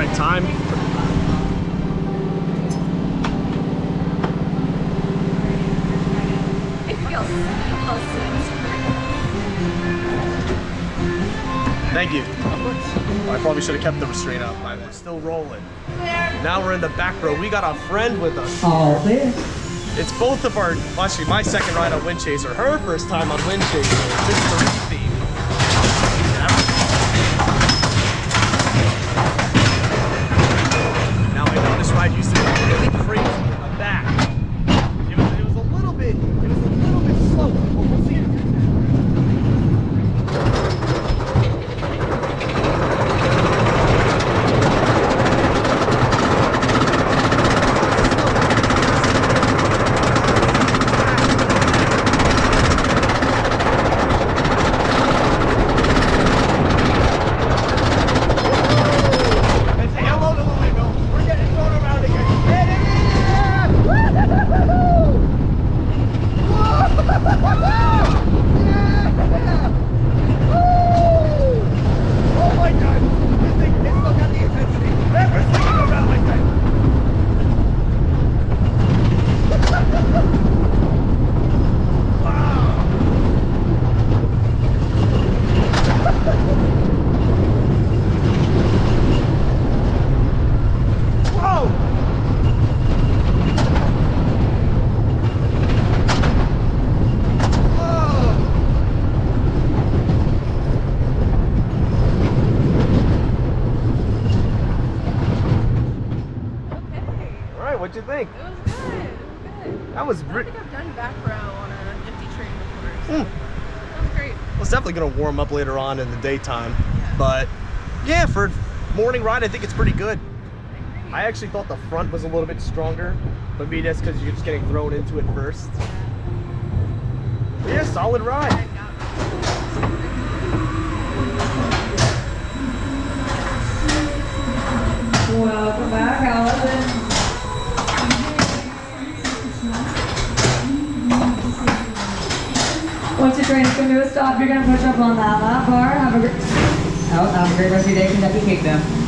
right, time. It feels Thank you. I probably should have kept the restraint up. I'm still rolling. Now we're in the back row. We got a friend with us. All this. It's both of our, well, actually my second ride on Wind Chaser, her first time on Wind Chaser. This is the theme. Now I know this ride used to be really crazy in the back. It was a little bit slow. We'll see it. What'd you think? It was good. It was good. That was I don't think I've done back row on an empty train before. So that was great. Well, it's definitely going to warm up later on in the daytime. But yeah, for morning ride, I think it's pretty good. I actually thought the front was a little bit stronger, but maybe that's because you're just getting thrown into it first. Yeah, solid ride. Welcome back, how was it? Once your train's come to a stop, you're gonna push up on that lap bar. Have a great rest of your day. Kentucky Kingdom.